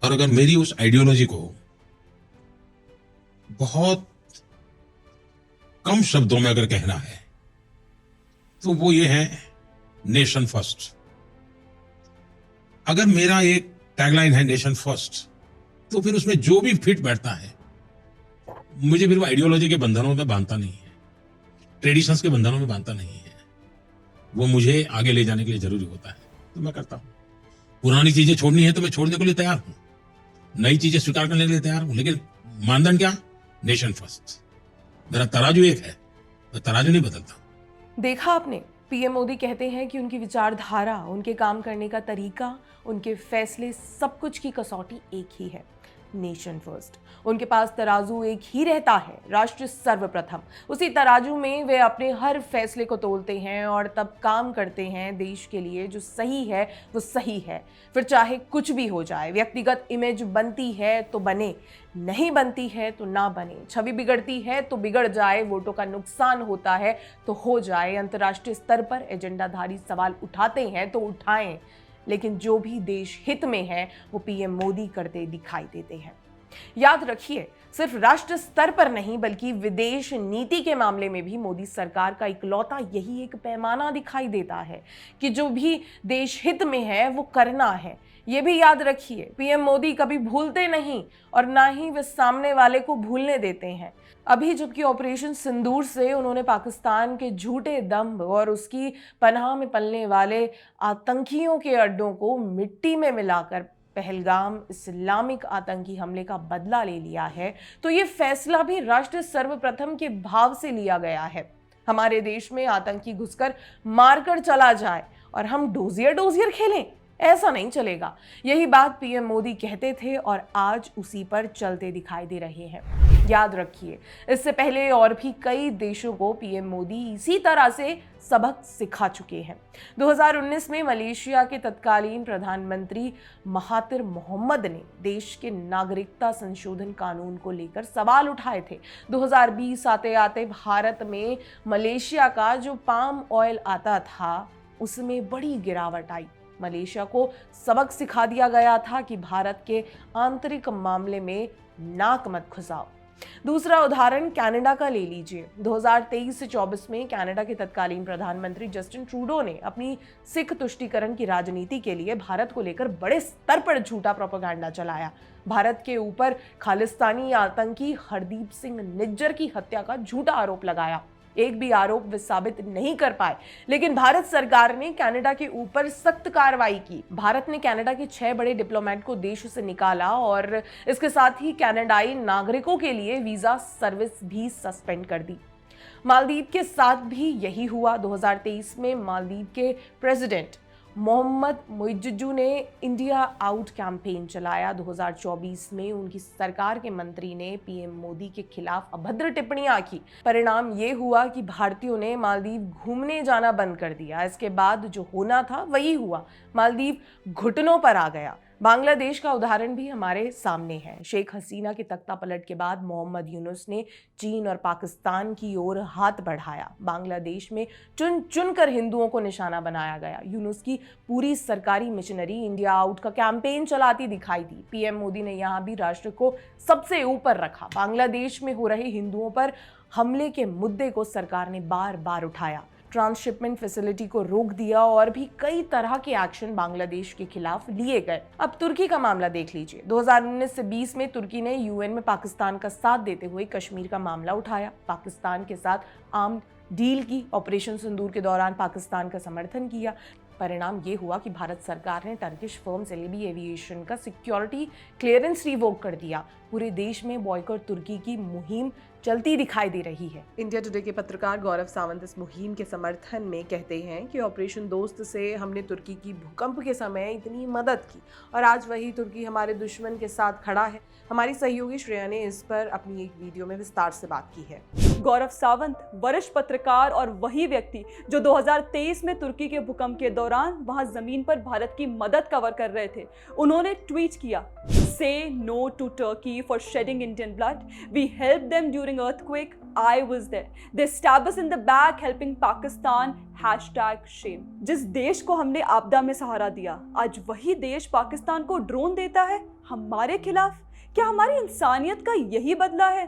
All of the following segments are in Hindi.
और अगर मेरी उस आइडियोलॉजी को बहुत कम शब्दों में अगर कहना है तो वो ये है, नेशन फर्स्ट। अगर मेरा एक टैगलाइन है नेशन फर्स्ट, तो फिर उसमें जो भी फिट बैठता है, मुझे फिर वो आइडियोलॉजी के बंधनों में बांधता नहीं है, ट्रेडिशंस के बंधनों में बांधता नहीं है। वो मुझे आगे ले जाने के लिए जरूरी होता है, तो मैं करता हूं। पुरानी चीजें छोड़नी है तो मैं छोड़ने के लिए तैयार हूं, नई चीजें स्वीकार करने के लिए तैयार हूं, लेकिन मानदंड क्या? Nation first. मेरा तराजू एक है, मैं तराजू नहीं बदलता। देखा आपने, पीएम मोदी कहते हैं कि उनकी विचारधारा, उनके काम करने का तरीका, उनके फैसले, सब कुछ की कसौटी एक ही है, नेशन फर्स्ट। उनके पास तराजू एक ही रहता है, राष्ट्र सर्वप्रथम। उसी तराजू में वे अपने हर फैसले को तोलते हैं और तब काम करते हैं देश के लिए। जो सही है वो सही है, फिर चाहे कुछ भी हो जाए। व्यक्तिगत इमेज बनती है तो बने, नहीं बनती है तो ना बने। छवि बिगड़ती है तो बिगड़ जाए, वोटों का नुकसान होता है तो हो जाए। अंतर्राष्ट्रीय स्तर पर एजेंडाधारी सवाल उठाते हैं तो उठाएं, लेकिन जो भी देश हित में है वो पीएम मोदी करते दिखाई देते हैं। याद रखिए, सिर्फ राष्ट्र स्तर पर नहीं बल्कि विदेश नीति के मामले में भी मोदी सरकार का इकलौता यही एक पैमाना दिखाई देता है कि जो भी देश हित में है वो करना है। ये भी याद रखिए, पीएम मोदी कभी भूलते नहीं और ना ही वे सामने वाले को भूलने देते हैं। अभी जबकि ऑपरेशन सिंदूर से उन्होंने पाकिस्तान के झूठे दंभ और उसकी पनाह में पलने वाले आतंकियों के अड्डों को मिट्टी में मिलाकर पहलगाम इस्लामिक आतंकी हमले का बदला ले लिया है, तो ये फैसला भी राष्ट्र सर्वप्रथम के भाव से लिया गया है। हमारे देश में आतंकी घुसकर मारकर चला जाए और हम डोजियर डोजियर खेलें, ऐसा नहीं चलेगा। यही बात पीएम मोदी कहते थे और आज उसी पर चलते दिखाई दे रहे हैं। याद रखिए, इससे पहले और भी कई देशों को पीएम मोदी इसी तरह से सबक सिखा चुके हैं। 2019 में मलेशिया के तत्कालीन प्रधानमंत्री महातिर मोहम्मद ने देश के नागरिकता संशोधन कानून को लेकर सवाल उठाए थे। 2020 आते आते भारत में मलेशिया का जो पाम ऑयल आता था उसमें बड़ी गिरावट आई। मलेशिया को सबक सिखा दिया गया था कि भारत के आंतरिक मामले में नाक मत घुसाओ। दूसरा उदाहरण कनाडा का ले लीजिए। 2023 से 24 में कनाडा के तत्कालीन प्रधानमंत्री जस्टिन ट्रूडो ने अपनी सिख तुष्टीकरण की राजनीति के लिए भारत को लेकर बड़े स्तर पर झूठा प्रोपेगेंडा चलाया। भारत के ऊपर खालिस्तानी आतंकी हरदीप सिंह निज्जर की हत्या का झूठा आरोप लगाया। एक भी आरोप वे साबित नहीं कर पाए, लेकिन भारत सरकार ने कनाडा के ऊपर सख्त कार्रवाई की। भारत ने कनाडा के 6 बड़े डिप्लोमेट को देश से निकाला और इसके साथ ही कनाडाई नागरिकों के लिए वीजा सर्विस भी सस्पेंड कर दी। मालदीव के साथ भी यही हुआ। 2023 में मालदीव के प्रेसिडेंट मोहम्मद मुइज्जू ने इंडिया आउट कैंपेन चलाया। 2024 में उनकी सरकार के मंत्री ने पीएम मोदी के खिलाफ अभद्र टिप्पणियां की। परिणाम ये हुआ कि भारतीयों ने मालदीव घूमने जाना बंद कर दिया। इसके बाद जो होना था वही हुआ, मालदीव घुटनों पर आ गया। बांग्लादेश का उदाहरण भी हमारे सामने है। शेख हसीना के तख्ता पलट के बाद मोहम्मद यूनुस ने चीन और पाकिस्तान की ओर हाथ बढ़ाया। बांग्लादेश में चुन चुन कर हिंदुओं को निशाना बनाया गया। यूनुस की पूरी सरकारी मिशनरी इंडिया आउट का कैंपेन चलाती दिखाई दी। पीएम मोदी ने यहाँ भी राष्ट्र को सबसे ऊपर रखा। बांग्लादेश में हो रहे हिंदुओं पर हमले के मुद्दे को सरकार ने बार बार उठाया। ट्रांसशिपमेंट फैसिलिटी को रोक दिया और भी कई तरह के एक्शन बांग्लादेश के खिलाफ लिए गए। अब तुर्की का मामला देख लीजिए। 2019 से 20 में तुर्की ने यूएन में पाकिस्तान का साथ देते हुए कश्मीर का मामला उठाया। पाकिस्तान के साथ आर्म्ड डील की, ऑपरेशन सिंदूर के दौरान पाकिस्तान का समर्थन किया। परिणाम ये हुआ कि भारत सरकार ने टर्किश फर्म सेलेबी एविएशन का सिक्योरिटी क्लियरेंस रिवोक कर दिया। पूरे देश में बॉयकॉट तुर्की की मुहिम चलती दिखाई दे रही है। इंडिया टुडे के पत्रकार गौरव सावंत इस मुहिम के समर्थन में कहते हैं कि ऑपरेशन दोस्त से हमने तुर्की की भूकंप के समय इतनी मदद की और आज वही तुर्की हमारे दुश्मन के साथ खड़ा है। हमारी सहयोगी श्रेया ने इस पर अपनी एक वीडियो में विस्तार से बात की है। गौरव सावंत वरिष्ठ पत्रकार और वही व्यक्ति जो 2023 में तुर्की के भूकंप के दौरान वहां जमीन पर भारत की मदद कवर कर रहे थे। उन्होंने ट्वीट किया, "Say no to Turkey for shedding Indian blood. We helped them during earthquake. I was there. They stabbed us in the back helping Pakistan. #shame." जिस देश को हमने आपदा में सहारा दिया, आज वही देश पाकिस्तान को ड्रोन देता है। हमारे खिलाफ? क्या हमारी इंसानियत का यही बदला है?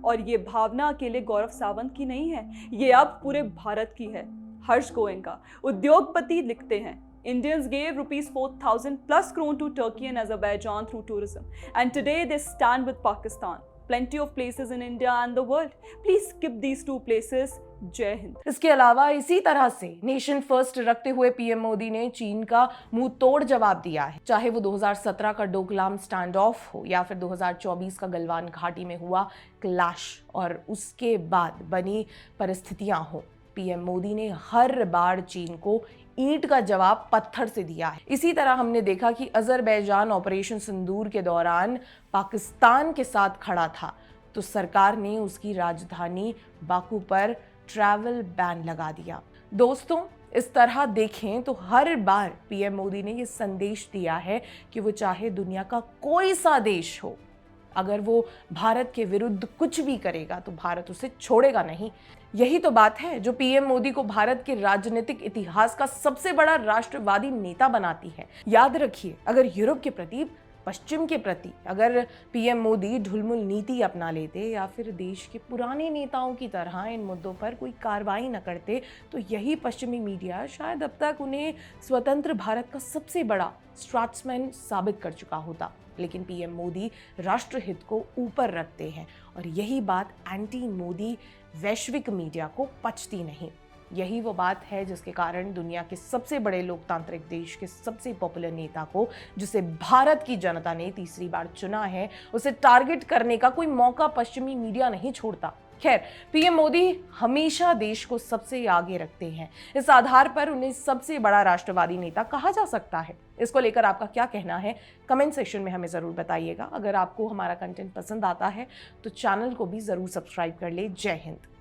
और ये भावना अकेले गौरव सावंत की नहीं है, ये अब पूरे भारत की है। हर्ष गोयनका, उद्योगपति, लिखते हैं, Indians gave rupees 4,000 plus crore to Turkey and Azerbaijan through tourism, and today they stand with Pakistan. Plenty of places in India and the world. Please skip these two places. जय हिंद। इसके अलावा इसी तरह से नेशन फर्स्ट रखते हुए पीएम मोदी ने चीन का मुंह तोड़ जवाब दिया है, चाहे वो 2017 का डोकलाम स्टैंड ऑफ हो या फिर 2024 का गलवान घाटी में हुआ क्लैश और उसके बाद बनी परिस्थितियां हो। पीएम मोदी ने हर बार चीन को ईंट का जवाब पत्थर से दिया है। इसी तरह हमने देखा कि अजरबैजान ऑपरेशन सिंदूर के दौरान पाकिस्तान के साथ खड़ा था तो सरकार ने उसकी राजधानी बाकू पर ट्रैवल बैन लगा दिया। दोस्तों, इस तरह देखें तो हर बार पीएम मोदी ने ये संदेश दिया है कि वो चाहे दुनिया का कोई सा देश हो, अगर वो भारत के विरुद्ध कुछ भी करेगा तो भारत उसे छोड़ेगा नहीं। यही तो बात है जो पीएम मोदी को भारत के राजनीतिक इतिहास का सबसे बड़ा राष्ट्रवादी नेता बनाती है। याद रखिए, अगर यूरोप के प्रति, पश्चिम के प्रति अगर पीएम मोदी ढुलमुल नीति अपना लेते या फिर देश के पुराने नेताओं की तरह इन मुद्दों पर कोई कार्रवाई न करते तो यही पश्चिमी मीडिया शायद अब तक उन्हें स्वतंत्र भारत का सबसे बड़ा स्टेट्समैन साबित कर चुका होता। लेकिन पीएम मोदी राष्ट्रहित को ऊपर रखते हैं और यही बात एंटी मोदी वैश्विक मीडिया को पचती नहीं। यही वो बात है जिसके कारण दुनिया के सबसे बड़े लोकतांत्रिक देश के सबसे पॉपुलर नेता को, जिसे भारत की जनता ने तीसरी बार चुना है, उसे टारगेट करने का कोई मौका पश्चिमी मीडिया नहीं छोड़ता। खैर, पीएम मोदी हमेशा देश को सबसे आगे रखते हैं। इस आधार पर उन्हें सबसे बड़ा राष्ट्रवादी नेता कहा जा सकता है। इसको लेकर आपका क्या कहना है, कमेंट सेक्शन में हमें ज़रूर बताइएगा। अगर आपको हमारा कंटेंट पसंद आता है तो चैनल को भी ज़रूर सब्सक्राइब कर ले। जय हिंद।